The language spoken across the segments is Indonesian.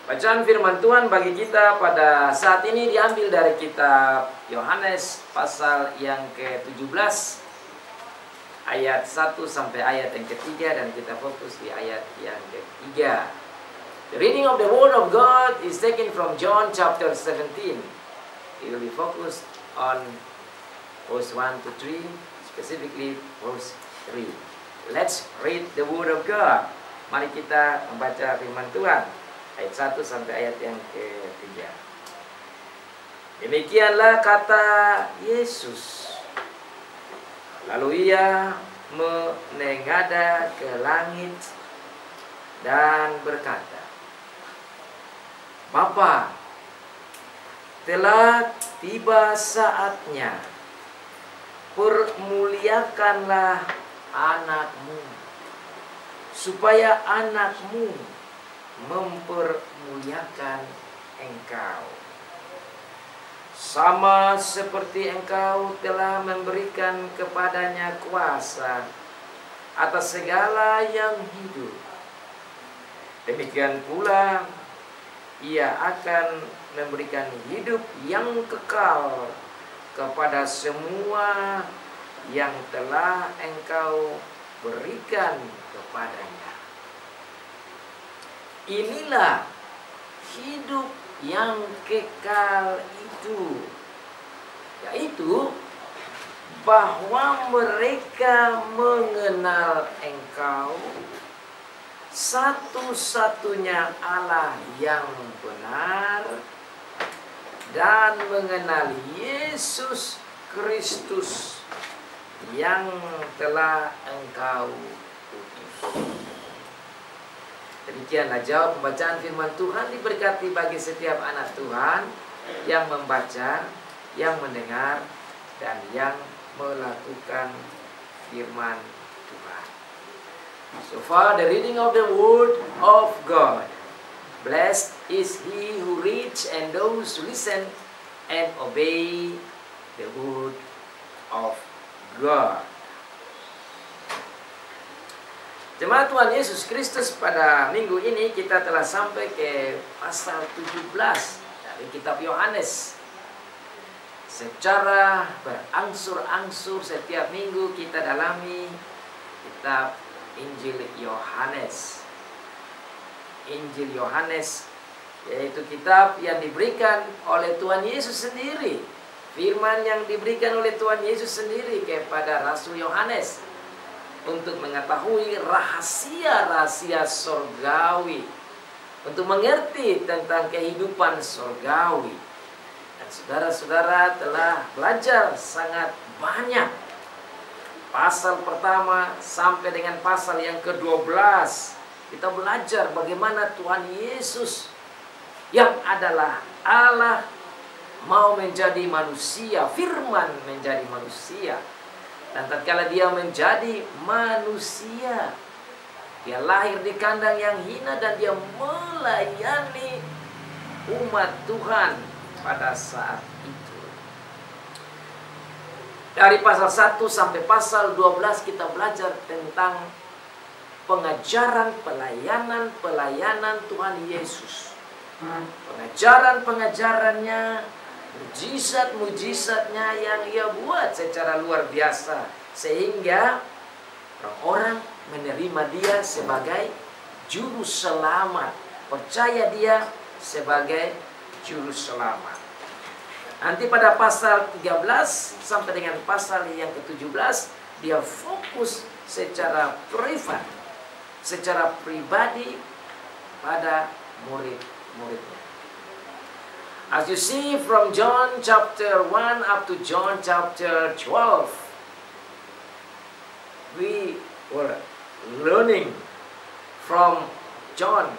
Bacaan firman Tuhan bagi kita pada saat ini diambil dari kitab Yohanes pasal yang ke-17 ayat 1 sampai ayat yang ketiga, dan kita fokus di ayat yang ketiga. The reading of the word of God is taken from John chapter 17. It will be focused on verse 1 to 3, specifically verse 3. Let's read the word of God. Mari kita membaca firman Tuhan ayat 1 sampai ayat yang ketiga. Demikianlah kata Yesus. Lalu ia menengadah ke langit dan berkata, Bapa, telah tiba saatnya, permuliakanlah anakmu, supaya anakmu mempermuliakan engkau, sama seperti engkau telah memberikan kepadanya kuasa atas segala yang hidup. Demikian pula ia akan memberikan hidup yang kekal kepada semua yang telah engkau berikan kepadanya. Inilah hidup yang kekal itu, yaitu bahwa mereka mengenal engkau, satu-satunya Allah yang benar, dan mengenal Yesus Kristus yang telah engkau utus. Demikianlah jawab pembacaan firman Tuhan. Diberkati bagi setiap anak Tuhan yang membaca, yang mendengar, dan yang melakukan firman Tuhan. So far the reading of the word of God. Blessed is he who reads and those who listen and obey the word of God. Jemaat Tuhan Yesus Kristus, pada minggu ini kita telah sampai ke pasal 17 dari kitab Yohanes. Secara berangsur-angsur setiap minggu kita dalami kitab Injil Yohanes. Injil Yohanes yaitu kitab yang diberikan oleh Tuhan Yesus sendiri. Firman yang diberikan oleh Tuhan Yesus sendiri kepada Rasul Yohanes untuk mengetahui rahasia-rahasia sorgawi, untuk mengerti tentang kehidupan sorgawi. Dan saudara-saudara telah belajar sangat banyak. Pasal pertama sampai dengan pasal yang ke-12 kita belajar bagaimana Tuhan Yesus yang adalah Allah mau menjadi manusia, firman menjadi manusia. Dan tatkala dia menjadi manusia, dia lahir di kandang yang hina dan dia melayani umat Tuhan pada saat itu. Dari pasal 1 sampai pasal 12 kita belajar tentang pengajaran pelayanan Tuhan Yesus. Pengajarannya, mujizat-mujizatnya yang ia buat secara luar biasa, sehingga orang-orang menerima dia sebagai juru selamat, percaya dia sebagai juru selamat. Nanti pada pasal 13 sampai dengan pasal yang ke-17 dia fokus secara privat, secara pribadi pada murid-muridnya. As you see from John chapter 1 up to John chapter 12, we were learning from John,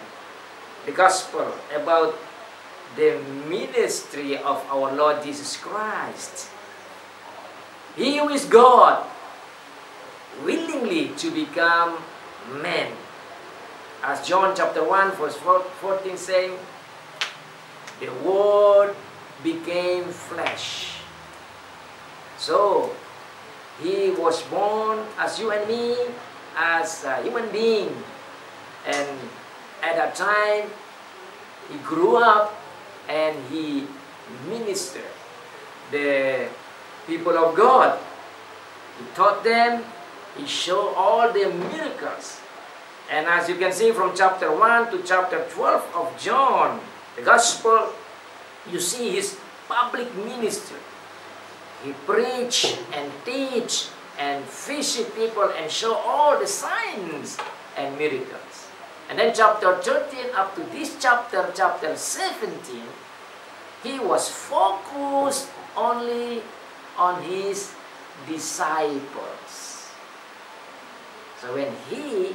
the gospel, about the ministry of our Lord Jesus Christ. He who is God, willingly to become man. As John chapter 1 verse 14 saying, the Word became flesh. So, He was born as you and me, as a human being. And at that time, He grew up and he ministered the people of God. He taught them, he showed all the miracles. And as you can see from chapter 1 to chapter 12 of John, the Gospel, you see his public ministry. He preached and teach and visit people and show all the signs and miracles. And then chapter 13 up to this chapter, chapter 17, he was focused only on his disciples. So when he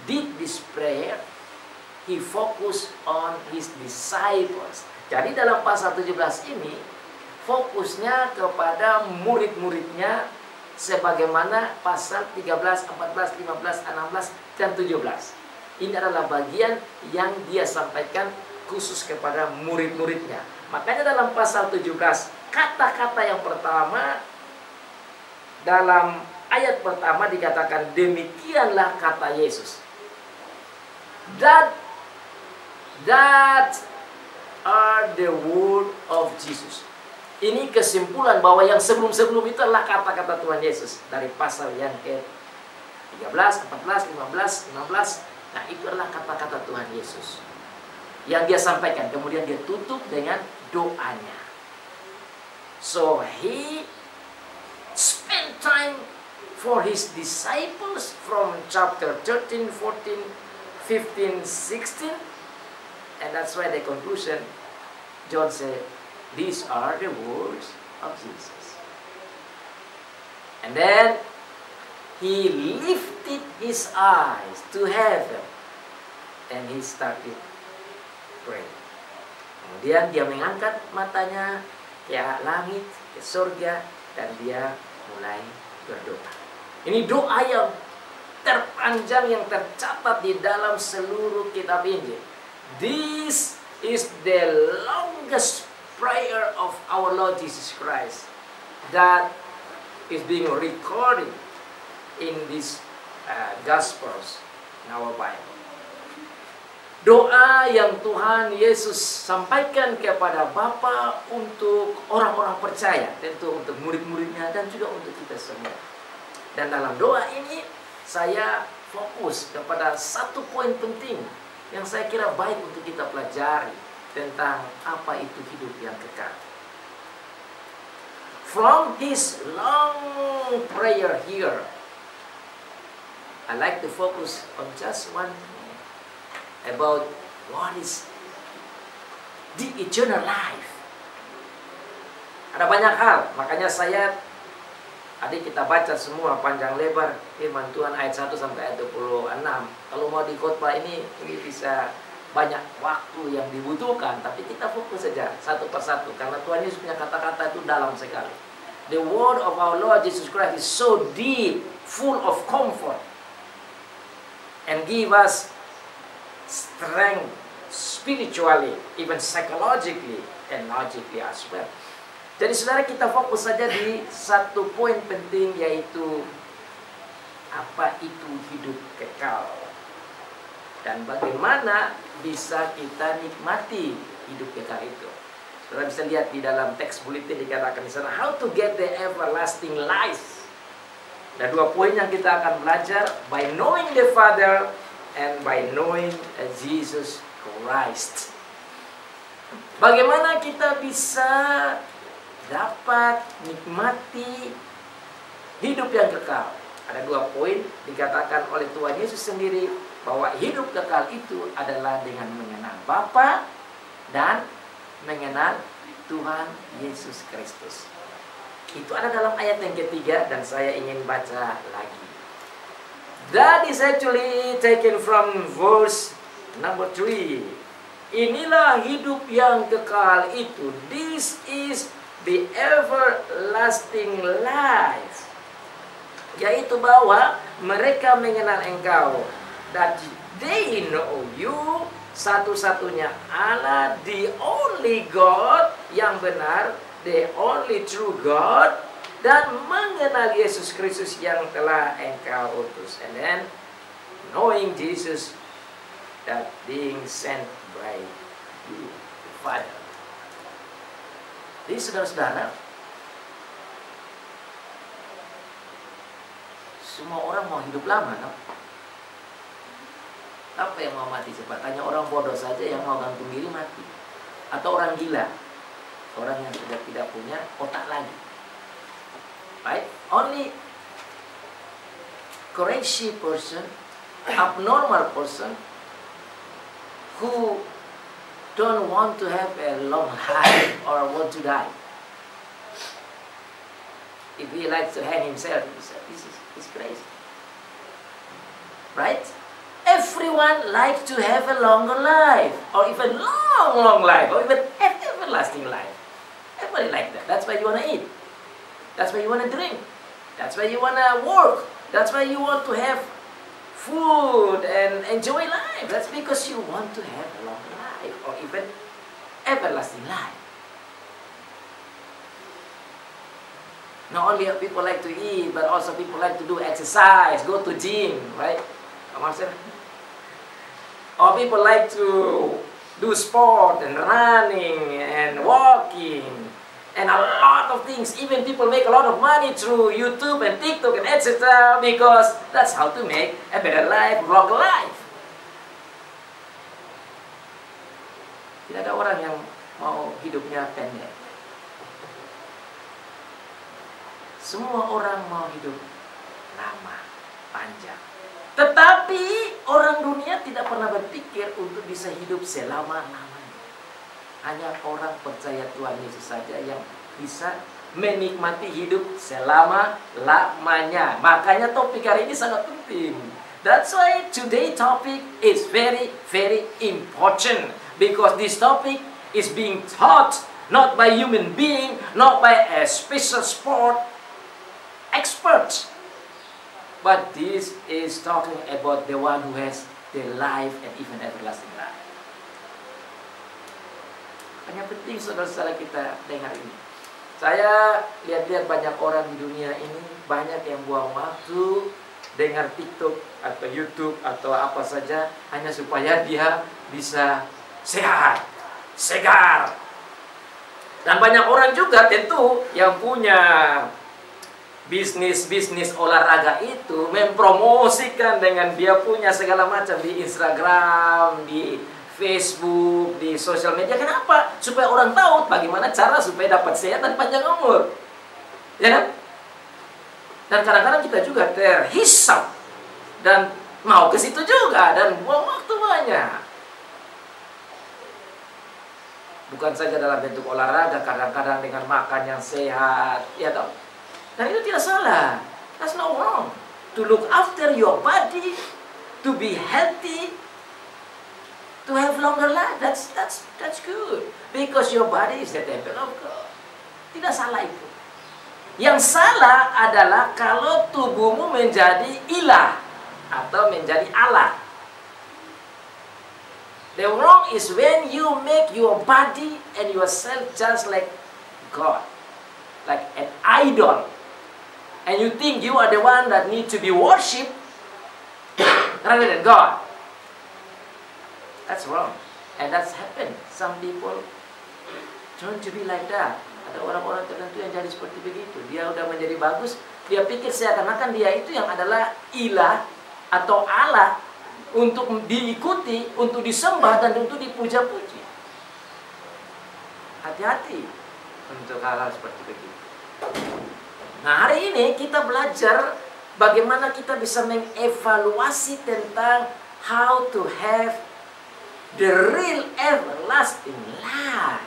did this prayer, he focused on his disciples. Jadi dalam pasal 17 ini, fokusnya kepada murid-muridnya sebagaimana pasal 13, 14, 15, 16, dan 17. Ini adalah bagian yang dia sampaikan khusus kepada murid-muridnya. Makanya dalam pasal 17, kata-kata yang pertama, dalam ayat pertama dikatakan, demikianlah kata Yesus. That are the word of Jesus. Ini kesimpulan bahwa yang sebelum-sebelum itu adalah kata-kata Tuhan Yesus. Dari pasal yang ke-13, 14, 15, 16. Nah, itu adalah kata-kata Tuhan Yesus yang dia sampaikan. Kemudian dia tutup dengan doanya. So, he spent time for his disciples from chapter 13, 14, 15, 16. And that's why the conclusion, John said, these are the words of Jesus. And then he lifted his eyes to heaven and he started praying. Kemudian dia mengangkat matanya ke langit, ke surga, dan dia mulai berdoa. Ini doa yang terpanjang yang tercatat di dalam seluruh kitab Injil. This is the longest prayer of our Lord Jesus Christ that is being recorded in these Gospels in our Bible. Doa yang Tuhan Yesus sampaikan kepada Bapa untuk orang-orang percaya, tentu untuk murid-muridnya dan juga untuk kita semua. Dan dalam doa ini saya fokus kepada satu poin penting yang saya kira baik untuk kita pelajari tentang apa itu hidup yang kekal. From this long prayer here, I like to focus on just one thing about what is the eternal life. Ada banyak hal, makanya adik kita baca semua panjang lebar firman Tuhan ayat 1 sampai ayat 26. Kalau mau di khotbah ini bisa banyak waktu yang dibutuhkan, tapi kita fokus saja satu persatu karena Tuhan Yesus punya kata-kata itu dalam sekali. The word of our Lord Jesus Christ is so deep, full of comfort, and give us strength spiritually, even psychologically, and logically as well. Jadi saudara, kita fokus saja di satu poin penting, yaitu apa itu hidup kekal dan bagaimana bisa kita nikmati hidup kekal itu. Saudara bisa lihat di dalam teks bulletin dikatakan di sana, how to get the everlasting life. Ada dua poin yang kita akan belajar, by knowing the Father and by knowing Jesus Christ. Bagaimana kita bisa dapat nikmati hidup yang kekal? Ada dua poin dikatakan oleh Tuhan Yesus sendiri, bahwa hidup kekal itu adalah dengan mengenal Bapa dan mengenal Tuhan Yesus Kristus. Itu ada dalam ayat yang ketiga dan saya ingin baca lagi. That is actually taken from verse number 3. Inilah hidup yang kekal itu. This is the everlasting life. Yaitu bahwa mereka mengenal Engkau. That they know you, satu-satunya Allah, the only God yang benar, the only true God, dan mengenal Yesus Kristus yang telah Engkau utus. And then knowing Jesus, that being sent by Jadi saudara-saudara, semua orang mau hidup lama, kan? Apa yang mau mati cepat? Hanya orang bodoh saja yang mau gantung diri mati. Atau orang gila, orang yang sudah tidak punya otak lagi. Right? Only crazy person, abnormal person, who don't want to have a long life or want to die. If he likes to hang himself, he's crazy. Right? Everyone likes to have a longer life, or even long life, or even everlasting life. Everybody like that. That's why you want to eat. That's why you want to drink. That's why you want to work. That's why you want to have food and enjoy life. That's because you want to have a long life, or even everlasting life. Not only people like to eat, but also people like to do exercise, go to gym, right? Or people like to do sport and running and walking and a lot of things. Even people make a lot of money through YouTube and TikTok and etc. because that's how to make a better life, longer life. Tidak ada orang yang mau hidupnya pendek. Semua orang mau hidup lama, panjang. Tetapi orang dunia tidak pernah berpikir untuk bisa hidup selama-lamanya. Hanya orang percaya Tuhan Yesus saja yang bisa menikmati hidup selama-lamanya. Makanya topik hari ini sangat penting. That's why today's topic is very, very important. Because this topic is being taught not by human being, not by a special sport expert. But this is talking about the one who has the life and even everlasting life. Hanya penting saudara-saudara kita dengar ini. Saya lihat-lihat banyak orang di dunia ini, banyak yang buang waktu dengar TikTok atau YouTube atau apa saja hanya supaya dia bisa sehat, segar. Dan banyak orang juga tentu yang punya bisnis olahraga itu mempromosikan dengan dia punya segala macam di Instagram, di Facebook, di sosial media. Kenapa? Supaya orang tahu bagaimana cara supaya dapat sehat dan panjang umur. Ya kan? Dan kadang-kadang kita juga terhisap dan mau ke situ juga dan buang waktu banyak. Bukan saja dalam bentuk olahraga, kadang-kadang dengan makan yang sehat, ya toh? Dan itu tidak salah. That's no wrong. To look after your body, to be healthy, to have longer life. That's good. Because your body is the temple of God. Tidak salah itu. Yang salah adalah kalau tubuhmu menjadi ilah atau menjadi Allah. The wrong is when you make your body and yourself just like God, like an idol. And you think you are the one that need to be worshipped rather than God. That's wrong. And that's happened. Some people turn to be like that. Ada orang-orang tertentu yang jadi seperti begitu. Dia udah menjadi bagus, dia pikir seakan-akan dia itu yang adalah ilah atau Allah untuk diikuti, untuk disembah dan untuk dipuja-puji. Hati-hati untuk hal-hal seperti begitu. Nah, hari ini kita belajar bagaimana kita bisa mengevaluasi tentang how to have the real everlasting life.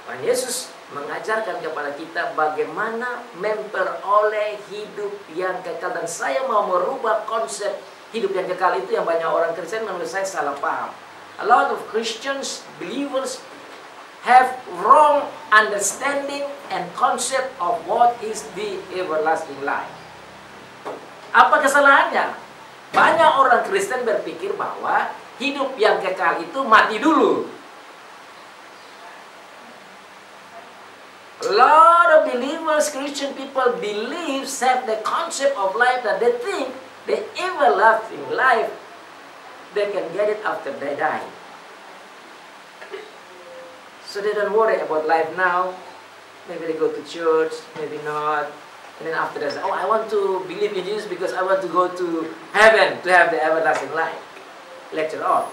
Tuhan Yesus mengajarkan kepada kita bagaimana memperoleh hidup yang kekal. Dan saya mau merubah konsep hidup yang kekal itu yang banyak orang Kristen menurut saya salah paham. A lot of Christians, believers have wrong understanding and concept of what is the everlasting life. Apa kesalahannya? Banyak orang Kristen berpikir bahwa hidup yang kekal itu mati dulu. A lot of believers, Christian people believes, have the concept of life that they think the everlasting life they can get it after they die. So they don't worry about life now. Maybe they go to church, maybe not. And then after that, oh, I want to believe in Jesus because I want to go to heaven to have the everlasting life. Later on.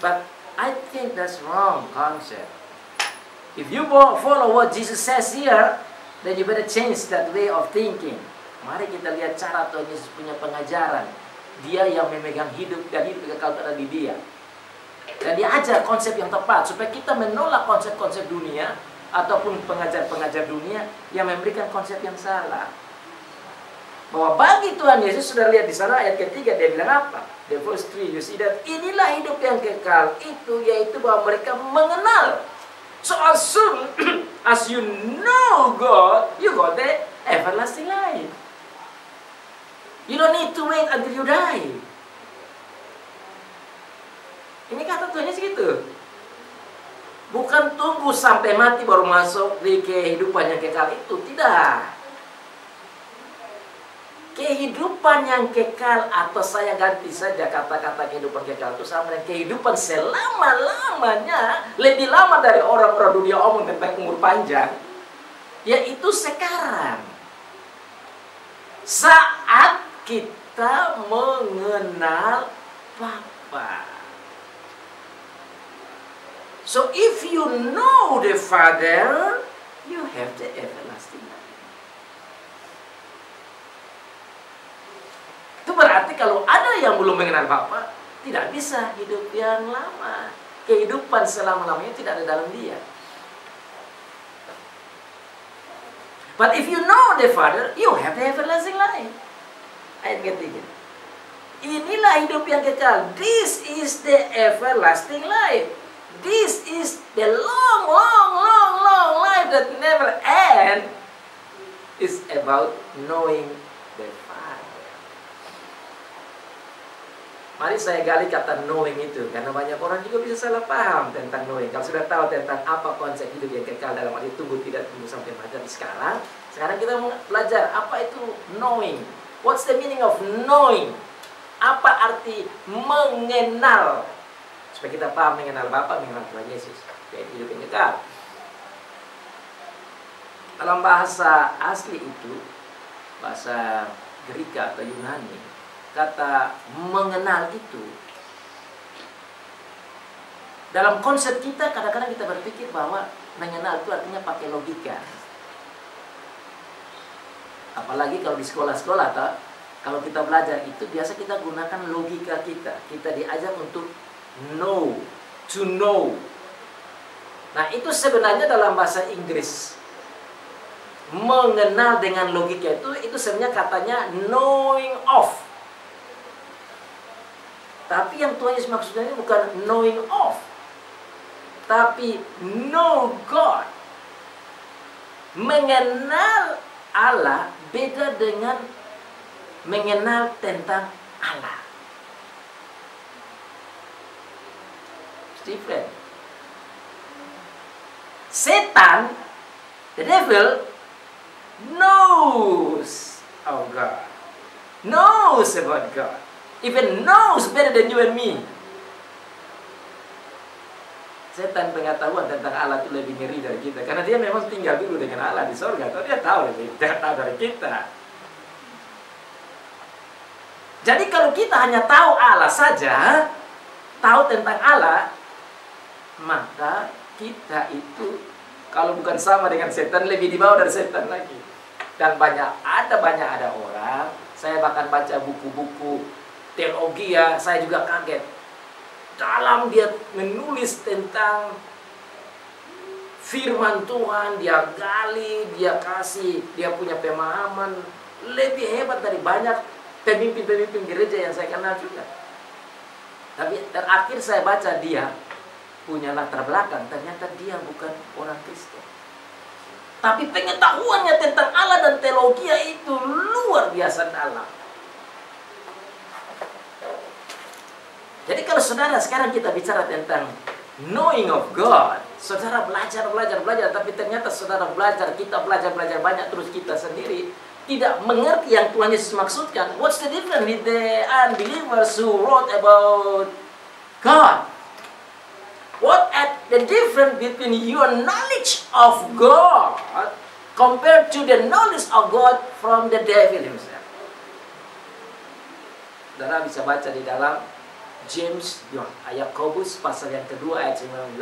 But I think that's wrong concept. If you follow what Jesus says here, then you better change that way of thinking. Mari kita lihat cara Tuhan Yesus punya pengajaran. Dia yang memegang hidup dan hidup kekal ada di dia. Dan dia ajar konsep yang tepat supaya kita menolak konsep-konsep dunia ataupun pengajar-pengajar dunia yang memberikan konsep yang salah. Bahwa bagi Tuhan Yesus, sudah lihat di sana ayat ketiga, dia bilang apa? The verse 3, you see that inilah hidup yang kekal itu, yaitu bahwa mereka mengenal. So as soon as you know God, you got the everlasting life. You don't need to wait until you die. Ini kata Tuhan Yesus gitu. Bukan tunggu sampai mati baru masuk di kehidupan yang kekal itu. Tidak. Kehidupan yang kekal, atau saya ganti saja kata-kata kehidupan kekal itu sama dengan kehidupan selama-lamanya. Lebih lama dari orang-orang dunia omong tentang umur panjang. Yaitu sekarang. Saat kita mengenal Bapa. So if you know the Father, you have the everlasting life. Itu berarti kalau ada yang belum mengenal Bapa, tidak bisa hidup yang lama. Kehidupan selama-lamanya tidak ada dalam dia. But if you know the Father, you have the everlasting life. Ayat ketiga. Inilah hidup yang kekal. This is the everlasting life. This is the long life that never ends. It's about knowing the Father. Mari saya gali kata knowing itu, karena banyak orang juga bisa salah paham tentang knowing. Kalau sudah tahu tentang apa konsep hidup yang kekal dalam arti tunggu tidak tunggu sampai mati. Sekarang kita mau belajar apa itu knowing. What's the meaning of knowing? Apa arti mengenal? Supaya kita paham mengenal Bapa, mengenal Tuhan Yesus, yaitu hidup yang kekal. Dalam bahasa asli itu, bahasa Greka atau Yunani, kata mengenal itu, dalam konsep kita kadang-kadang kita berpikir bahwa mengenal itu artinya pakai logika. Apalagi kalau di sekolah-sekolah, kalau kita belajar itu biasa kita gunakan logika kita. Kita diajar untuk know, to know. Nah, itu sebenarnya dalam bahasa Inggris mengenal dengan logika itu sebenarnya katanya knowing of. Tapi yang Tuhan Yesus maksudnya ini bukan knowing of, tapi know God. Mengenal Allah beda dengan mengenal tentang Allah. Different. Setan, the devil, knows of God, knows about God, even knows better than you and me. Setan pengetahuan tentang Allah itu lebih ngeri dari kita, karena dia memang tinggal dulu dengan Allah di sorga. Tapi dia tahu lebih dari kita. Jadi kalau kita hanya tahu Allah saja, tahu tentang Allah, maka kita itu kalau bukan sama dengan setan, lebih di bawah dari setan lagi. Dan banyak ada orang, saya bahkan baca buku-buku teologi ya, saya juga kaget. Dalam dia menulis tentang firman Tuhan, dia gali, dia kasih, dia punya pemahaman lebih hebat dari banyak pemimpin-pemimpin gereja yang saya kenal juga. Tapi terakhir saya baca dia punya latar belakang, ternyata dia bukan orang Kristen. Tapi pengetahuannya tentang Allah dan teologi itu luar biasa dalam. Jadi kalau saudara sekarang kita bicara tentang knowing of God, saudara belajar, tapi ternyata saudara kita belajar banyak, terus kita sendiri tidak mengerti yang Tuhan Yesus maksudkan. What's the difference with the unbelievers who wrote about God? What the difference between your knowledge of God compared to the knowledge of God from the devil himself. Saudara bisa baca di dalam James, Yakobus pasal yang kedua ayat 19.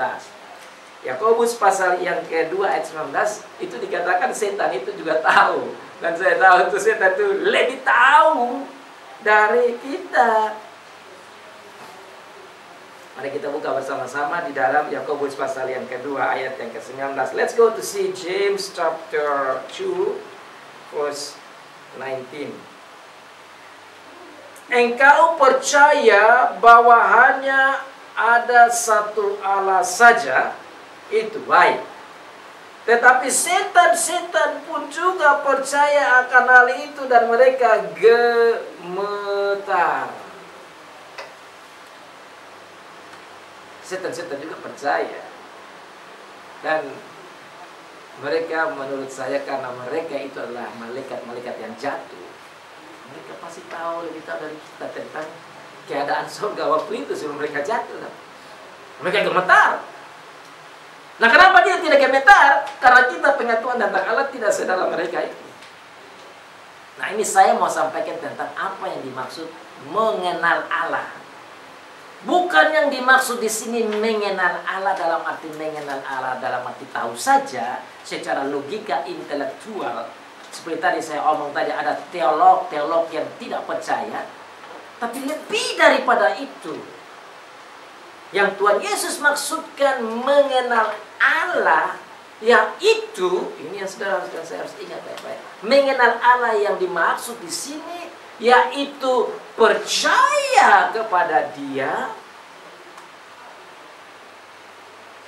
Yakobus pasal yang kedua ayat 19 itu dikatakan setan itu juga tahu. Dan saya tahu itu setan itu lebih tahu dari kita. Mari kita buka bersama-sama di dalam Yakobus pasal yang kedua ayat yang ke-19. Let's go to see James chapter 2 verse 19. Engkau percaya bahwa hanya ada satu Allah saja, itu baik. Tetapi setan-setan pun juga percaya akan hal itu dan mereka gemetar. Setan-setan juga percaya. Dan mereka menurut saya karena mereka itu adalah malaikat-malaikat yang jatuh. Mereka pasti tahu lebih tahu dari kita tentang keadaan surga waktu itu sebelum mereka jatuh. Mereka gemetar. Nah, kenapa dia tidak gemetar? Karena kita pengetahuan tentang Allah tidak sedalam mereka itu. Nah, ini saya mau sampaikan tentang apa yang dimaksud mengenal Allah. Bukan yang dimaksud di sini mengenal Allah dalam arti mengenal Allah dalam arti tahu saja secara logika intelektual. Seperti tadi saya omong tadi ada teolog yang tidak percaya. Tapi lebih daripada itu, yang Tuhan Yesus maksudkan mengenal Allah, yaitu ini yang saudara saya harus ingat baik-baik. Mengenal Allah yang dimaksud di sini yaitu percaya kepada Dia,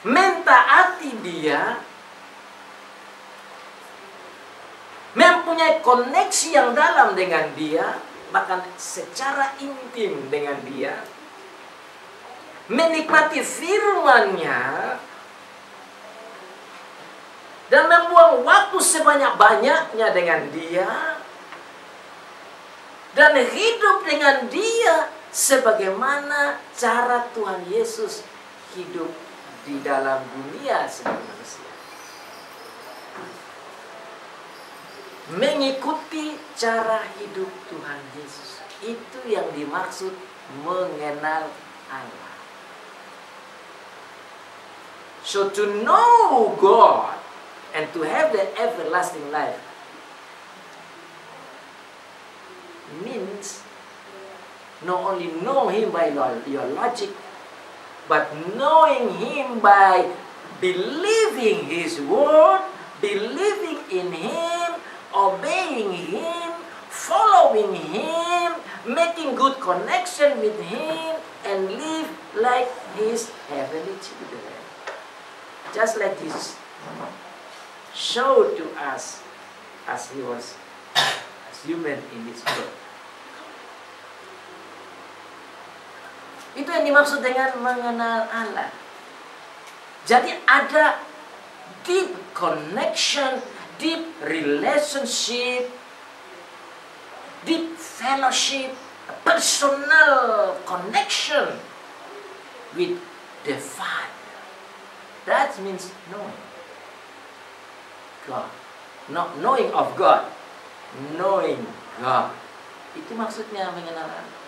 mentaati Dia, mempunyai koneksi yang dalam dengan Dia, bahkan secara intim dengan Dia, menikmati firman-Nya, dan membuang waktu sebanyak-banyaknya dengan Dia, dan hidup dengan Dia sebagaimana cara Tuhan Yesus hidup di dalam dunia sebagai manusia. Mengikuti cara hidup Tuhan Yesus, itu yang dimaksud mengenal Allah. So to know God and to have the everlasting life means not only know Him by your logic, but knowing Him by believing His word, believing in Him, obeying Him, following Him, making good connection with Him, and live like His heavenly children. Just like Jesus showed to us as He was as human in this world. Itu yang dimaksud dengan mengenal Allah. Jadi ada deep connection, deep relationship, deep fellowship, personal connection with the Father. That means knowing God. Not knowing of God, knowing God. Itu maksudnya mengenal Allah.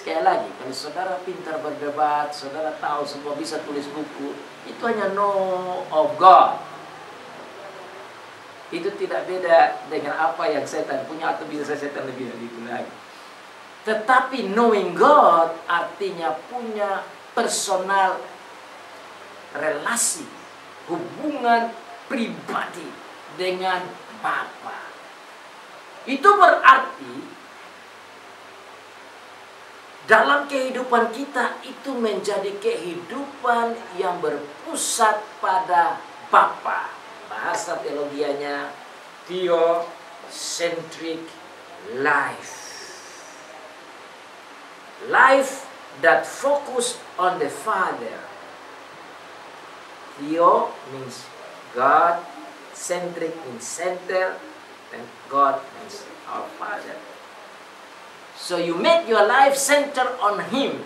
Sekali lagi, kalau saudara pintar berdebat, saudara tahu semua, bisa tulis buku, itu hanya know of God. Itu tidak beda dengan apa yang setan punya, atau bisa setan lebih dari itu lagi. Tetapi knowing God artinya punya personal relasi, hubungan pribadi dengan Bapa. Itu berarti dalam kehidupan kita itu menjadi kehidupan yang berpusat pada Bapa. Bahasa teologianya theocentric life. Life that focus on the Father. Theo means God, centric means center, and God means our Father. So you make your life center on Him.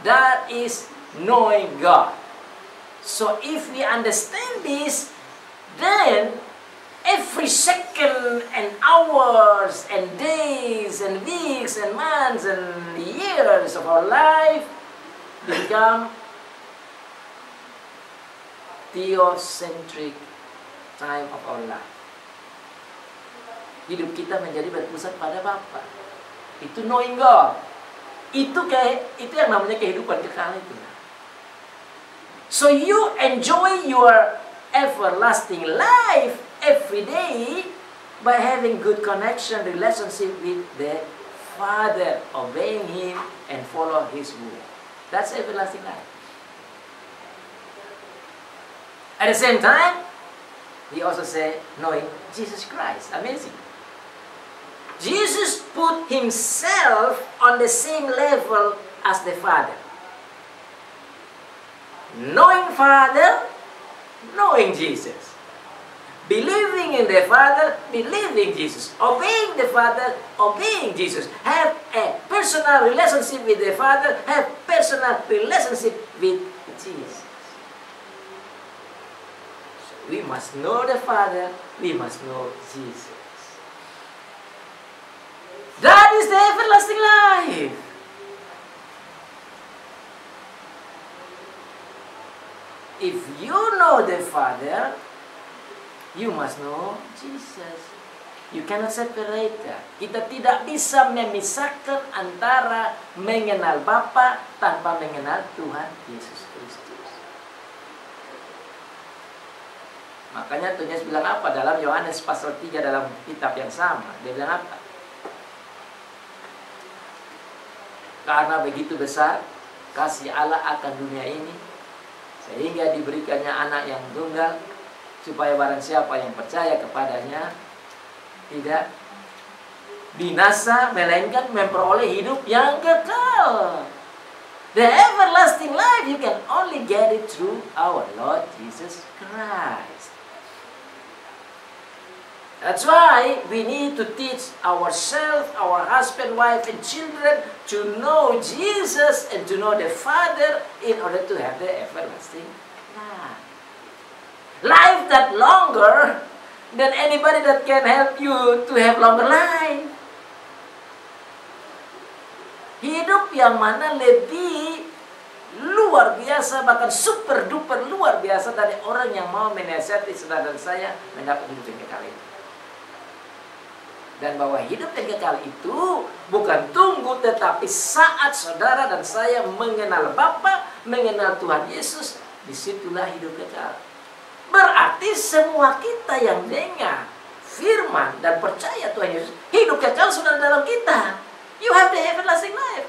That is knowing God. So if we understand this, then every second and hours and days and weeks and months and years of our life become theocentric time of our life. Hidup kita menjadi berpusat pada Bapa. Itu knowing God. Itu yang namanya kehidupan kekal itu. So you enjoy your everlasting life every day by having good connection, relationship with the Father, obeying Him and follow His will. That's everlasting life. At the same time, He also say knowing Jesus Christ. Amazing. Jesus put Himself on the same level as the Father. Knowing Father, knowing Jesus. Believing in the Father, believing Jesus. Obeying the Father, obeying Jesus. Have a personal relationship with the Father, have personal relationship with Jesus. So we must know the Father, we must know Jesus. That is the everlasting life. If you know the Father, you must know Jesus. You cannot separate that. Kita tidak bisa memisahkan antara mengenal Bapa tanpa mengenal Tuhan Yesus Kristus. Makanya Tuhan Yesus bilang apa dalam Yohanes pasal 3 dalam kitab yang sama? Dia bilang apa? Karena begitu besar kasih Allah akan dunia ini, sehingga diberikannya anak yang tunggal, supaya barang siapa yang percaya kepadanya tidak binasa, melainkan memperoleh hidup yang kekal. The everlasting life you can only get it through our Lord Jesus Christ. That's why we need to teach ourselves, our husband, wife, and children to know Jesus and to know the Father in order to have the everlasting life. Life that longer than anybody that can help you to have longer life. Hidup yang mana lebih luar biasa, bahkan super duper luar biasa dari orang yang mau menasihati saudara dan saya mendapat hidup yang kekal itu. Dan bahwa hidup yang kekal itu bukan tunggu, tetapi saat saudara dan saya mengenal Bapa, mengenal Tuhan Yesus, disitulah hidup kekal. Berarti semua kita yang dengar firman dan percaya Tuhan Yesus, hidup kekal sudah dalam kita. You have the everlasting life.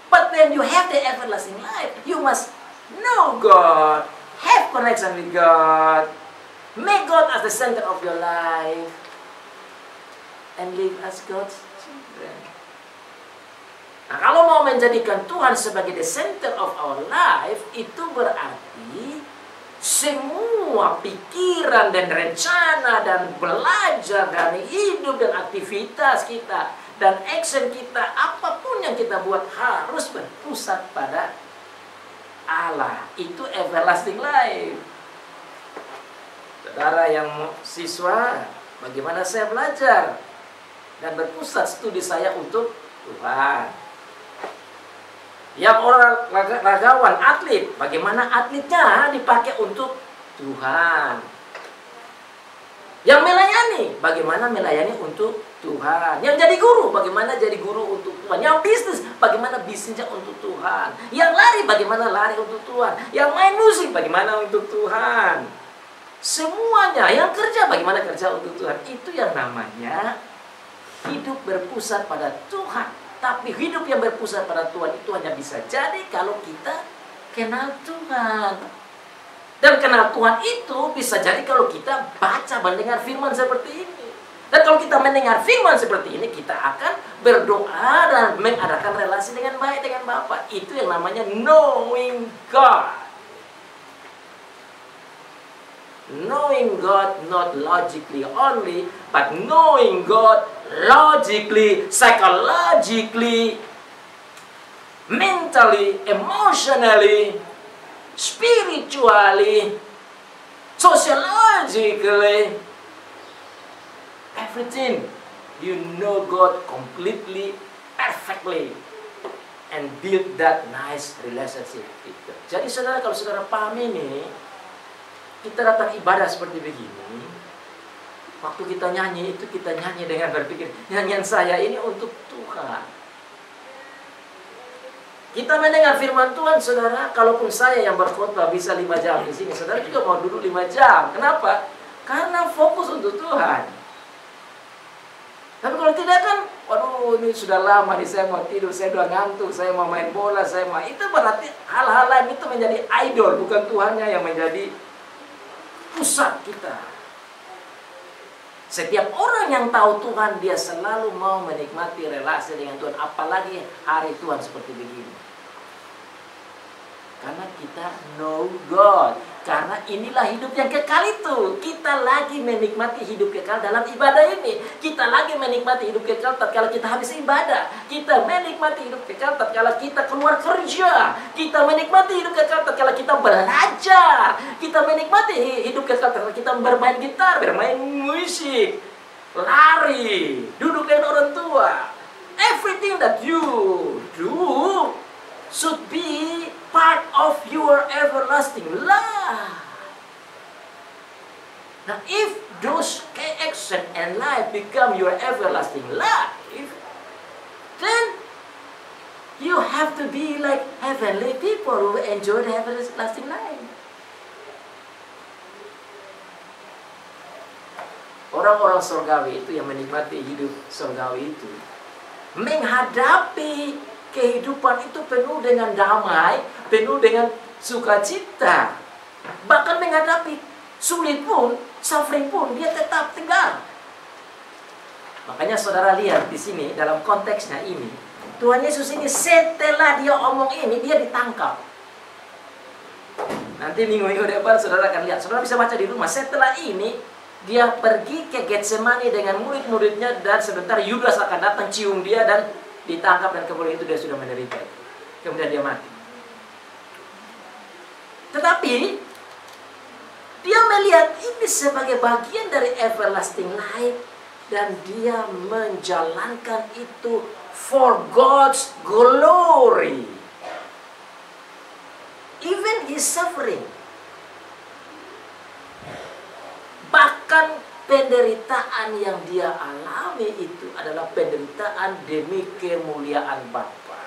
But when you have the everlasting life, you must know God, have connection with God, make God as the center of your life, and live as God's children. Nah, kalau mau menjadikan Tuhan sebagai the center of our life, itu berarti semua pikiran dan rencana dan belajar dan hidup dan aktivitas kita dan action kita, apapun yang kita buat harus berpusat pada Allah. Itu everlasting life. Saudara yang siswa, bagaimana saya belajar dan berpusat studi saya untuk Tuhan. Yang orang ragawan, atlet, bagaimana atletnya dipakai untuk Tuhan. Yang melayani, bagaimana melayani untuk Tuhan. Yang jadi guru, bagaimana jadi guru untuk Tuhan. Yang bisnis, bagaimana bisnisnya untuk Tuhan. Yang lari, bagaimana lari untuk Tuhan. Yang main musik, bagaimana untuk Tuhan. Semuanya, yang kerja, bagaimana kerja untuk Tuhan. Itu yang namanya hidup berpusat pada Tuhan. Tapi hidup yang berpusat pada Tuhan itu hanya bisa jadi kalau kita kenal Tuhan. Dan kenal Tuhan itu bisa jadi kalau kita baca mendengar firman seperti ini. Dan kalau kita mendengar firman seperti ini, kita akan berdoa dan mengadakan relasi dengan baik dengan Bapa. Itu yang namanya knowing God. Knowing God not logically only, but knowing God logically, psychologically, mentally, mentally, emotionally, spiritually, sociologically, everything. You know God completely, perfectly, and build that nice relationship. Jadi saudara, kalau saudara paham ini, kita datang ibadah seperti begini. Waktu kita nyanyi itu, kita nyanyi dengan berpikir, nyanyian saya ini untuk Tuhan. Kita mendengar firman Tuhan, saudara. Kalaupun saya yang berkhotbah bisa 5 jam di sini, saudara juga mau duduk 5 jam. Kenapa? Karena fokus untuk Tuhan. Tapi kalau tidak kan, waduh, ini sudah lama nih, saya mau tidur, saya udah ngantuk, saya mau main bola, saya mau... Itu berarti hal-hal lain itu menjadi idol, bukan Tuhannya yang menjadi pusat kita. Setiap orang yang tahu Tuhan, dia selalu mau menikmati relasi dengan Tuhan. Apalagi hari Tuhan seperti begini. Karena kita know God. Karena inilah hidup yang kekal itu. Kita lagi menikmati hidup kekal dalam ibadah ini. Kita lagi menikmati hidup kekal tatkala kita habis ibadah. Kita menikmati hidup kekal tatkala kita keluar kerja. Kita menikmati hidup kekal tatkala kita belajar. Kita menikmati hidup kekal tatkala kita bermain gitar, bermain musik, lari, duduk dengan orang tua. Everything that you do should be part of your everlasting life. Now, if those action and life become your everlasting life, then you have to be like heavenly people who enjoy the everlasting life. Orang-orang surgawi itu yang menikmati hidup surgawi itu menghadapi kehidupan itu penuh dengan damai, penuh dengan sukacita. Bahkan menghadapi sulit pun, suffering pun, dia tetap tegar. Makanya saudara lihat di sini, dalam konteksnya ini, Tuhan Yesus ini setelah dia omong ini, dia ditangkap. Nanti minggu-minggu depan saudara akan lihat. Saudara bisa baca di rumah. Setelah ini, dia pergi ke Getsemani dengan murid-muridnya, dan sebentar Yudas akan datang cium dia dan ditangkap, dan kemudian itu dia sudah menderita. Kemudian dia mati. Tetapi dia melihat ini sebagai bagian dari everlasting life, dan dia menjalankan itu for God's glory. Even his suffering. Bahkan penderitaan yang dia alami itu adalah penderitaan demi kemuliaan Bapa.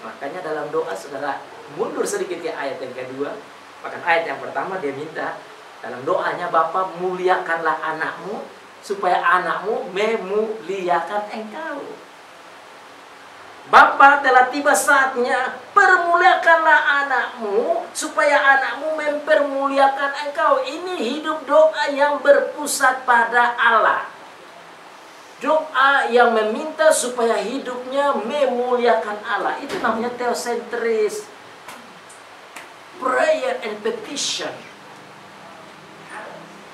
Makanya dalam doa saudara mundur sedikit ke ayat yang kedua. Bahkan ayat yang pertama dia minta dalam doanya, Bapa muliakanlah anakmu supaya anakmu memuliakan engkau. Bapa telah tiba saatnya, permuliakanlah anakmu supaya anakmu mempermuliakan engkau. Ini hidup doa yang berpusat pada Allah. Doa yang meminta supaya hidupnya memuliakan Allah. Itu namanya theosentris. Prayer and petition.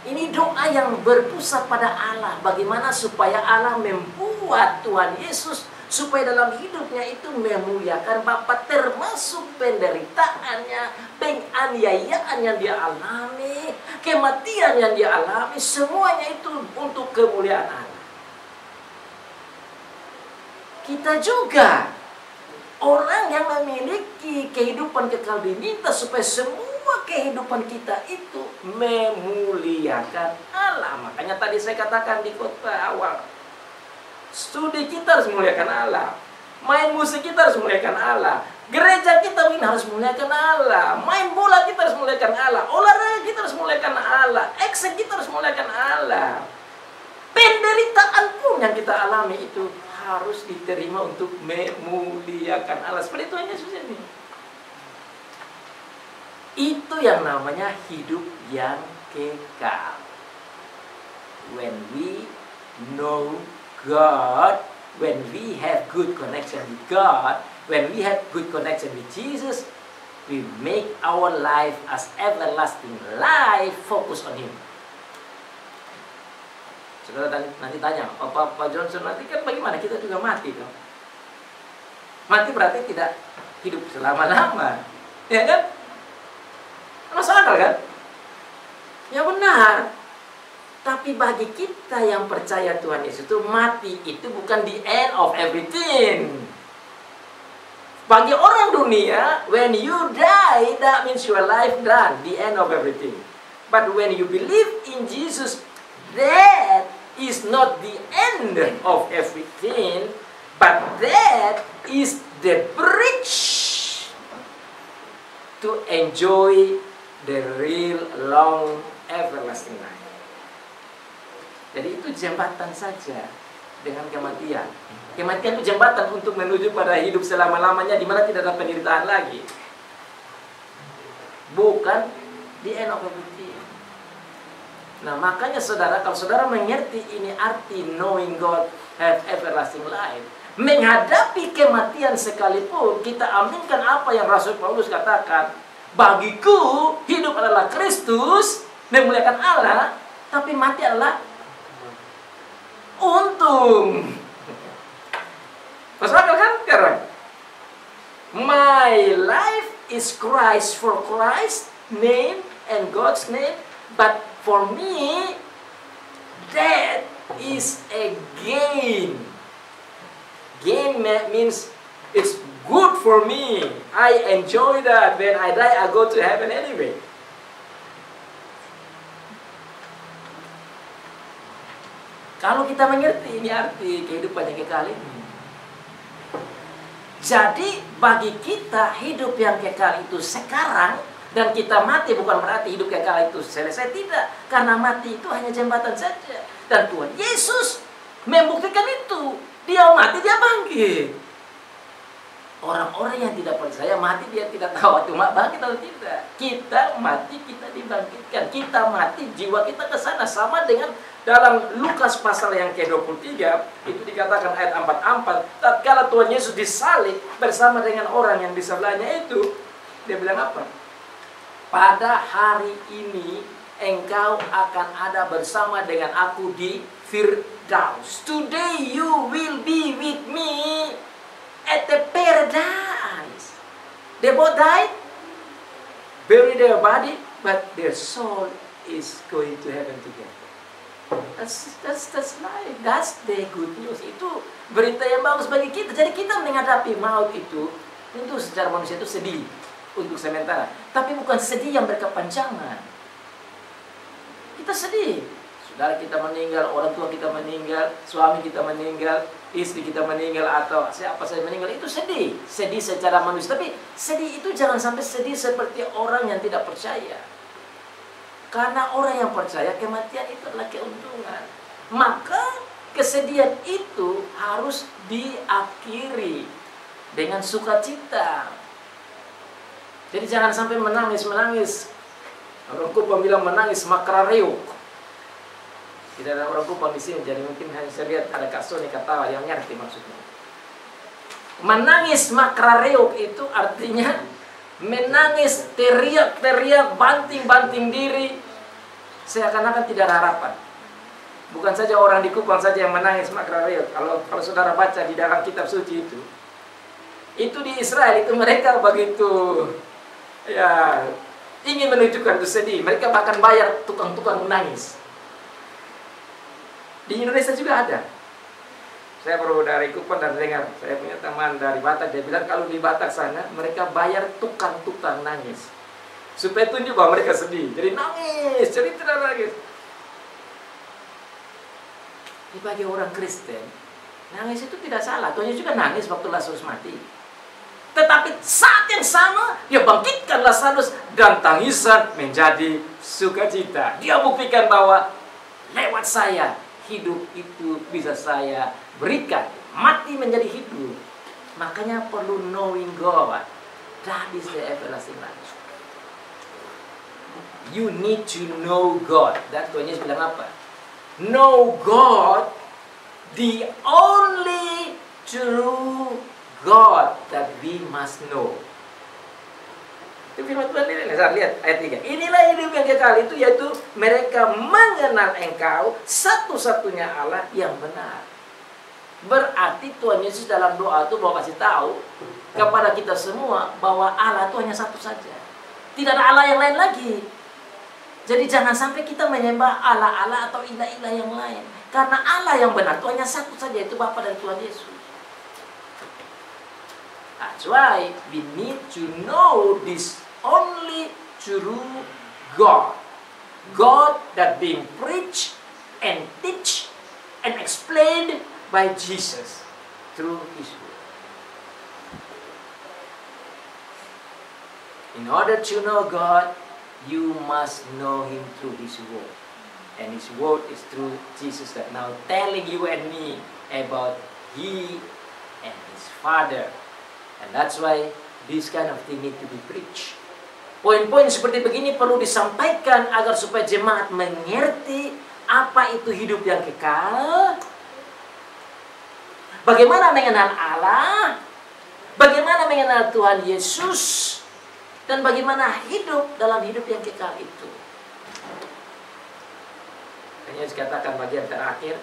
Ini doa yang berpusat pada Allah. Bagaimana supaya Allah membuat Tuhan Yesus supaya dalam hidupnya itu memuliakan Bapa, termasuk penderitaannya, penganiayaan yang dia alami, kematian yang dia alami, semuanya itu untuk kemuliaan Allah. Kita juga orang yang memiliki kehidupan kekal diminta supaya semua kehidupan kita itu memuliakan Allah. Makanya tadi saya katakan di khotbah awal, studi kita harus memuliakan Allah. Main musik kita harus memuliakan Allah. Gereja kita ini harus memuliakan Allah. Main bola kita harus memuliakan Allah. Olahraga kita harus memuliakan Allah. Action kita harus memuliakan Allah. Penderitaan pun yang kita alami itu harus diterima untuk memuliakan Allah. Seperti Tuhan Yesus ini. Itu yang namanya hidup yang kekal. When we know God, when we have good connection with God, when we have good connection with Jesus, we make our life as everlasting life, focus on Him. Saudara nanti tanya, Pak Johnson nanti kan bagaimana? Kita juga mati kan? Mati berarti tidak hidup selama-lama. Ya kan? Masuk akal kan? Ya benar. Tapi bagi kita yang percaya Tuhan Yesus itu, mati itu bukan the end of everything. Bagi orang dunia, when you die, that means your life done, the end of everything. But when you believe in Jesus, that is not the end of everything, but that is the bridge to enjoy the real long everlasting life. Jadi itu jembatan saja dengan kematian. Kematian itu jembatan untuk menuju pada hidup selama-lamanya di mana tidak ada penderitaan lagi. Bukan the end of everything. Nah, makanya saudara, kalau saudara mengerti ini arti knowing God have everlasting life, menghadapi kematian sekalipun kita aminkan apa yang Rasul Paulus katakan, bagiku hidup adalah Kristus, memuliakan Allah, tapi mati adalah untung. Masuk akal kan? Karena my life is Christ, for Christ's name and God's name, but for me that is a gain. Gain means it's good for me. I enjoy that. When I die, I go to heaven anyway. Kalau kita mengerti ini arti kehidupan yang kekal ini. Jadi bagi kita hidup yang kekal itu sekarang, dan kita mati bukan berarti hidup kekal itu selesai, tidak. Karena mati itu hanya jembatan saja. Dan Tuhan Yesus membuktikan itu. Dia mati, dia bangkit. Orang-orang yang tidak percaya mati, dia tidak tahu itu bangkit atau tidak. Kita mati, kita dibangkitkan. Kita mati, jiwa kita ke sana. Sama dengan dalam Lukas pasal yang ke-23, itu dikatakan ayat 44, tatkala Tuhan Yesus disalib bersama dengan orang yang di sebelahnya itu, dia bilang apa? Pada hari ini engkau akan ada bersama dengan aku di Firdaus. Today you will be with me at the paradise. They both died, buried their body, but their soul is going to heaven together. That's life. That's the good news. Itu berita yang bagus bagi kita. Jadi kita menghadapi maut itu, tentu secara manusia itu sedih untuk sementara, tapi bukan sedih yang berkepanjangan. Kita sedih, saudara kita meninggal, orang tua kita meninggal, suami kita meninggal, istri kita meninggal, atau siapa saja meninggal, itu sedih. Sedih secara manusia, tapi sedih itu jangan sampai sedih seperti orang yang tidak percaya. Karena orang yang percaya kematian itu adalah keuntungan. Maka kesedihan itu harus diakhiri dengan sukacita. Jadi jangan sampai menangis-menangis. Orang Kupang bilang menangis makrareuk. Tidak ada orang Kupang di sini, jadi mungkin hanya saya lihat ada Kak Soni ketawa yang ngerti maksudnya. Menangis makrareuk itu artinya menangis, teriak-teriak, banting-banting diri, seakan-akan tidak ada harapan. Bukan saja orang di Kupang saja yang menangis makrareuk. Kalau saudara baca di dalam kitab suci itu di Israel itu mereka begitu ya ingin menunjukkan itu sedih. Mereka bahkan bayar tukang-tukang menangis. Di Indonesia juga ada. Saya baru dari Kupang dan dengar, saya punya teman dari Batak, dia bilang kalau di Batak sana mereka bayar tukang-tukang nangis supaya tunjuk bahwa mereka sedih. Jadi nangis, jadi tidak nangis. Ini bagi orang Kristen, nangis itu tidak salah. Tuhan juga nangis waktu Lazarus mati. Tetapi saat yang sama dia bangkitkan Lazarus dan tangisan menjadi sukacita. Dia buktikan bahwa lewat saya hidup itu bisa saya berikan, mati menjadi hidup. Makanya perlu knowing God. That is the everlasting life. You need to know God. Dan Tuhan Yesus bilang apa? Know God, the only true God that we must know. Itu firman Tuhan ini. Saya lihat ayat 3. Inilah hidup yang kekal itu, yaitu mereka mengenal engkau satu-satunya Allah yang benar. Berarti Tuhan Yesus dalam doa itu mau kasih tahu kepada kita semua bahwa Allah itu hanya satu saja. Tidak ada Allah yang lain lagi. Jadi jangan sampai kita menyembah Allah-Allah atau ilah-ilah yang lain. Karena Allah yang benar itu hanya satu saja, itu Bapa dan Tuhan Yesus. That's why we need to know this only true God. God that being preached and teach and explained by Jesus through His word. In order to know God, you must know Him through His word. And His word is through Jesus that now telling you and me about He and His Father. And that's why this kind of thing need to be preached. Poin-poin seperti begini perlu disampaikan agar supaya jemaat mengerti apa itu hidup yang kekal, bagaimana mengenal Allah, bagaimana mengenal Tuhan Yesus, dan bagaimana hidup dalam hidup yang kekal itu. Hanya dikatakan bagian terakhir,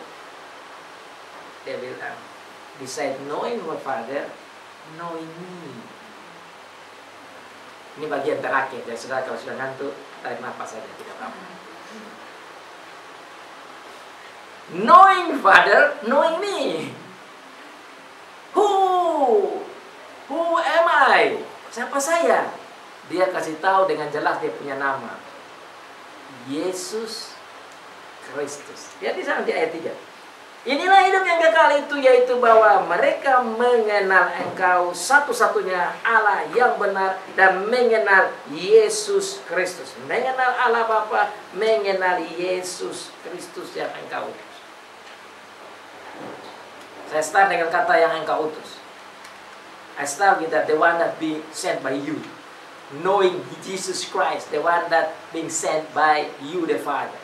dia bilang, beside knowing my Father, knowing me. Ini bagian terakhir. Ya saudara, kalau sudah ngantuk, tarik nafas saja, tidak apa-apa. Knowing Father, knowing me. Who am I? Siapa saya? Dia kasih tahu dengan jelas dia punya nama. Yesus Kristus. Ya di sana di ayat 3. Inilah hidup yang kekal itu, yaitu bahwa mereka mengenal Engkau satu-satunya Allah yang benar dan mengenal Yesus Kristus. Mengenal Allah Bapa, mengenal Yesus Kristus yang Engkau utus. Saya start dengan kata yang Engkau utus. I start with that the one that being sent by you. Knowing Jesus Christ, the one that being sent by you the Father.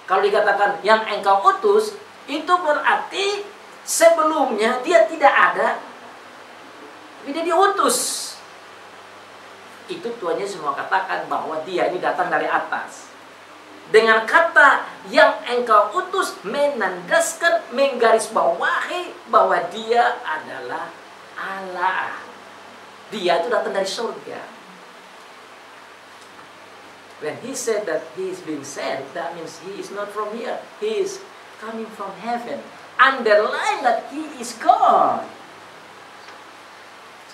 Kalau dikatakan yang Engkau utus, itu berarti sebelumnya dia tidak ada, tapi dia diutus. Itu Tuhan Yesus mau katakan bahwa dia ini datang dari atas. Dengan kata yang Engkau utus menandaskan, menggarisbawahi bahwa dia adalah Allah. Dia itu datang dari surga. When he said that he is being sent, that means he is not from here. He is coming from heaven. Underline that he is God.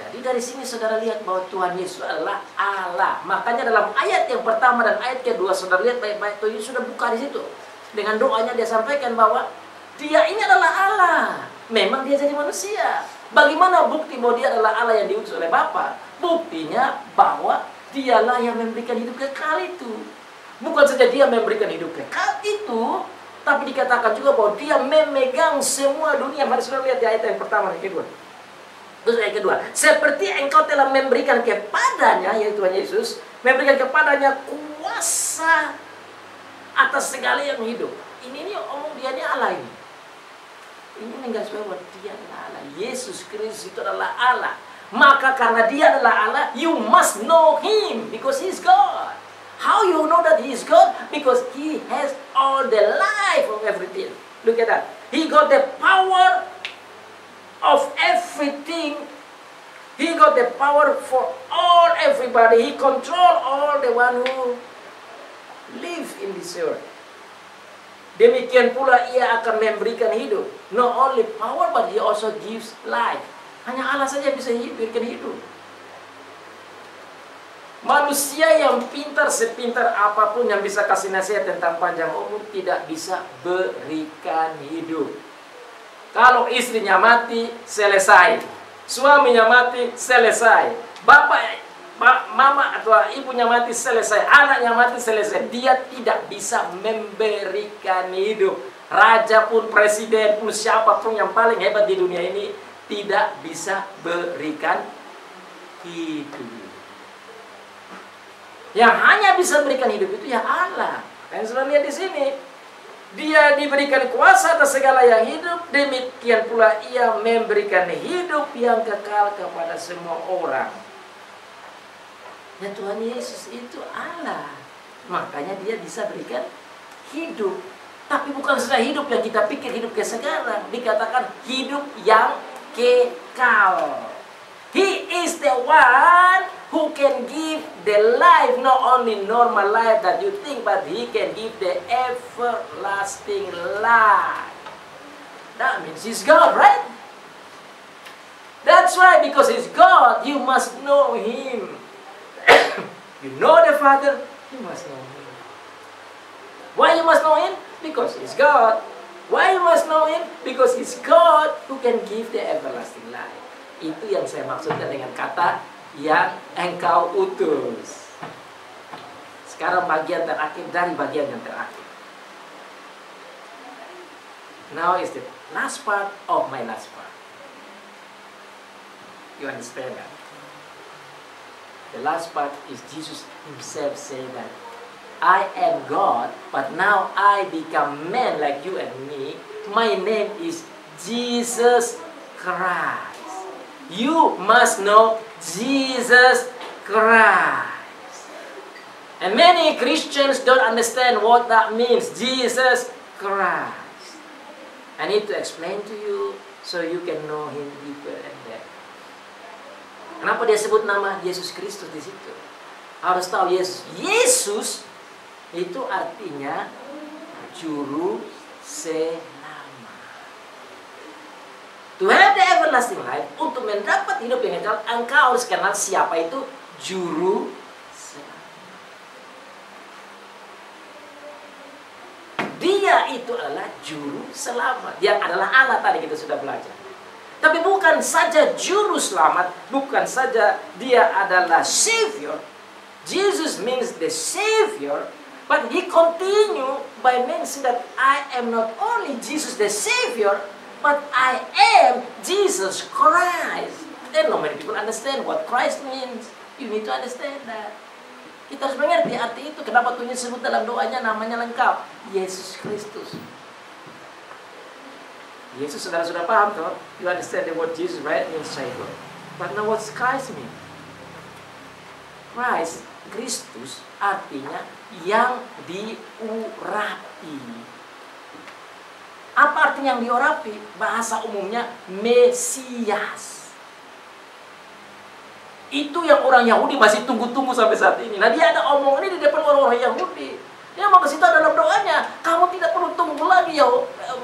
Jadi dari sini saudara lihat bahwa Tuhan Yesus adalah Allah. Makanya dalam ayat yang pertama dan ayat kedua saudara lihat baik-baik, Tuhan Yesus sudah buka di situ. Dengan doanya dia sampaikan bahwa dia ini adalah Allah. Memang dia jadi manusia. Bagaimana bukti bahwa dia adalah Allah yang diutus oleh Bapa? Buktinya bahwa dialah yang memberikan hidup kekal itu. Bukan saja dia memberikan hidup kekal itu, tapi dikatakan juga bahwa dia memegang semua dunia. Mari saudara lihat di ayat yang pertama dan kedua. Terus ayat kedua, seperti Engkau telah memberikan kepadanya, yaitu Tuhan Yesus, memberikan kepadanya kuasa atas segala yang hidup. Ini omong dia ini Allah ini. Ini menggarisbawahi bahwa dia adalah Allah. Yesus Kristus itu adalah Allah. Maka karena dia adalah Allah, you must know Him because He is God. How you know that He is God? Because He has all the life of everything. Look at that. He got the power of everything. He got the power for all everybody. He control all the one who live in this earth. Demikian pula Ia akan memberikan hidup. Not only power, but He also gives life. Hanya Allah saja bisa berikan hidup. Manusia yang pintar, sepintar apapun yang bisa kasih nasihat tentang panjang umur, tidak bisa berikan hidup. Kalau istrinya mati, selesai. Suaminya mati, selesai. Mama atau ibunya mati, selesai. Anaknya mati, selesai. Dia tidak bisa memberikan hidup. Raja pun, presiden pun, siapapun yang paling hebat di dunia ini tidak bisa berikan hidup. Yang hanya bisa berikan hidup itu ya Allah. Kalian sudah lihat di sini. Dia diberikan kuasa atas segala yang hidup. Demikian pula Ia memberikan hidup yang kekal kepada semua orang. Ya Tuhan Yesus itu Allah. Makanya Dia bisa berikan hidup. Tapi bukan sudah hidup yang kita pikir hidup kayak sekarang. Dikatakan hidup yang kekal. He is the one who can give the life, not only normal life that you think, but He can give the everlasting life. That means He's God, right? That's why, because He's God, you must know Him. You know the Father, you must know Him. Why you must know Him? Because He's God. Why you must know Him? Because He's God who can give the everlasting life. Itu yang saya maksudkan dengan kata yang Engkau utus. Sekarang bagian terakhir dari bagian yang terakhir. Now is the last part of my last part. You understand that? The last part is Jesus Himself saying that I am God, but now I become man like you and me. My name is Jesus Christ. You must know Jesus Christ. And many Christians don't understand what that means, Jesus Christ. I need to explain to you so you can know Him deeper and better. Kenapa dia sebut nama Yesus Kristus di situ? Harus tahu Yesus. Yesus itu artinya juru selamat. To have the everlasting life, untuk mendapat hidup yang kekal, engkau harus kenal siapa itu juru selamat. Dia itu adalah juru selamat. Yang adalah Allah, tadi kita sudah belajar. Tapi bukan saja juru selamat, bukan saja dia adalah Savior. Jesus means the Savior, but He continue by mentioning that I am not only Jesus the Savior, but I am Jesus Christ. And not many people understand what Christ means. You need to understand that. Kita harus mengerti arti itu. Kenapa Tuhan sebut dalam doanya namanya lengkap, Yesus Kristus. Yesus saudara sudah paham toh? You understand the word Jesus, right? Means Savior. But now what's Christ mean? Christ, Kristus artinya yang diurapi. Apa artinya yang diurapi? Bahasa umumnya Mesias. Itu yang orang Yahudi masih tunggu-tunggu sampai saat ini. Nah, dia ada omongan ini di depan orang-orang Yahudi. Dia mau kasih tahu dalam doanya, kamu tidak perlu tunggu lagi ya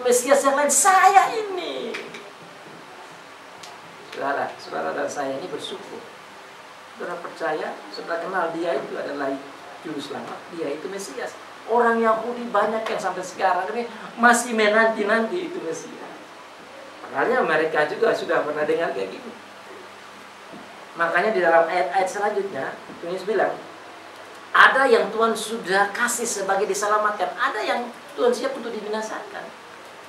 Mesias yang lain, saya ini. Saudara dan saya ini bersyukur. Saudara percaya, saudara kenal dia itu adalah juru selamat, dia itu Mesias. Orang Yahudi banyak yang sampai sekarang ini masih menanti-nanti itu Mesias. Padahal mereka juga sudah pernah dengar kayak gitu. Makanya di dalam ayat-ayat selanjutnya, Tuhan Yesus bilang, ada yang Tuhan sudah kasih sebagai diselamatkan, ada yang Tuhan siap untuk dibinasakan.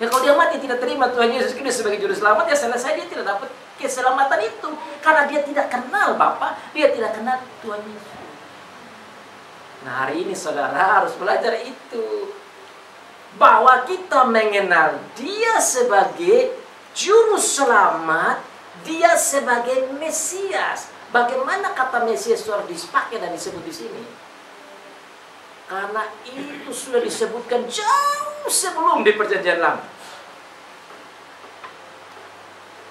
Ya kalau dia mati tidak terima Tuhan Yesus Kristus sebagai juru selamat, ya selesai, dia tidak dapat keselamatan itu. Karena dia tidak kenal Bapa, dia tidak kenal Tuhan Yesus. Nah, hari ini saudara harus belajar itu. Bahwa kita mengenal dia sebagai juru selamat, dia sebagai Mesias. Bagaimana kata Mesias sudah dipakai dan disebut di sini? Karena itu sudah disebutkan jauh sebelum di Perjanjian Lama.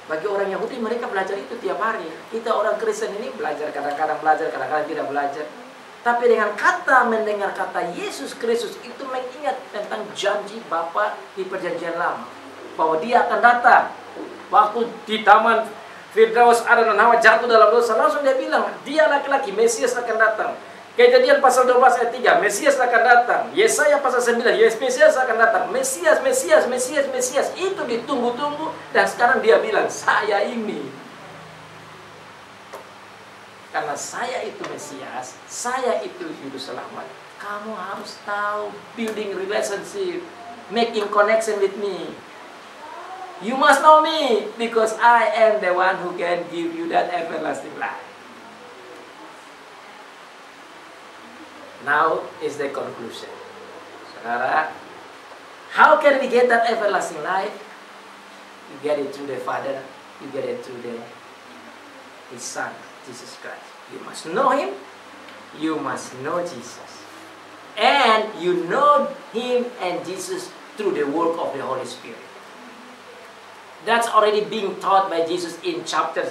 Bagi orang Yahudi mereka belajar itu tiap hari. Kita orang Kristen ini belajar, kadang-kadang belajar, kadang-kadang tidak belajar. Tapi dengan mendengar kata Yesus Kristus itu mengingat tentang janji Bapa di Perjanjian Lama. Bahwa dia akan datang. Waktu di taman Firdaus Adam dan Hawa jatuh dalam dosa, langsung dia bilang, dia laki-laki, Mesias akan datang. Kejadian pasal 12 ayat 3, Mesias akan datang. Yesaya pasal 9, Mesias akan datang. Mesias. Itu ditunggu-tunggu dan sekarang dia bilang, saya ini. Karena saya itu Mesias, saya itu juru selamat. Kamu harus tahu building relationship, making connection with me. You must know me because I am the one who can give you that everlasting life. Now is the conclusion. Saudara, how can we get that everlasting life? You get it through the Father, you get it through His Son, Jesus Christ. You must know Him, you must know Jesus. And you know Him and Jesus through the work of the Holy Spirit. That's already being taught by Jesus in chapter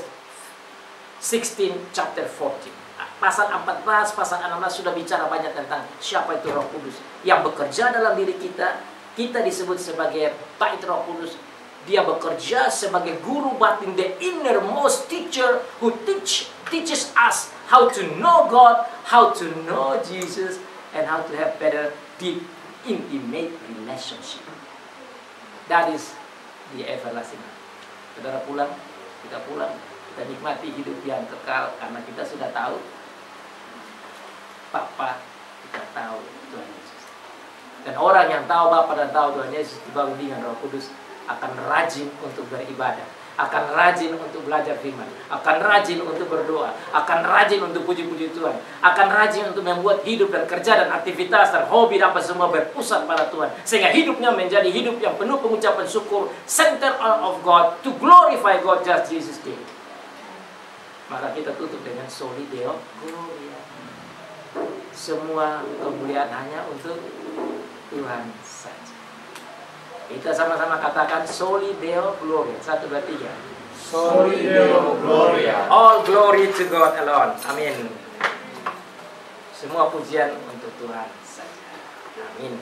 16, chapter 14. Pasal 14, pasal 16 sudah bicara banyak tentang siapa itu Roh Kudus yang bekerja dalam diri kita. Kita disebut sebagai bait Roh Kudus. Dia bekerja sebagai guru batin, the innermost teacher who teaches us how to know God, how to know Jesus, and how to have better, deep, intimate relationship. That is the everlasting. Saudara pulang, kita nikmati hidup yang kekal karena kita sudah tahu Bapa, kita tahu Tuhan Yesus. Dan orang yang tahu Bapa dan tahu Tuhan Yesus dibangun dengan Roh Kudus akan rajin untuk beribadah, akan rajin untuk belajar firman, akan rajin untuk berdoa, akan rajin untuk puji-puji Tuhan, akan rajin untuk membuat hidup dan kerja dan aktivitas dan hobi dan apa semua berpusat pada Tuhan, sehingga hidupnya menjadi hidup yang penuh pengucapan syukur, center of God, to glorify God just Jesus did. Maka kita tutup dengan Soli Deo Gloria. Semua kemuliaan hanya untuk Tuhan saja. Kita sama-sama katakan Soli Deo Gloria. 1, 2, 3. Soli Deo Gloria. All glory to God alone. Amin. Semua pujian untuk Tuhan saja. Amin.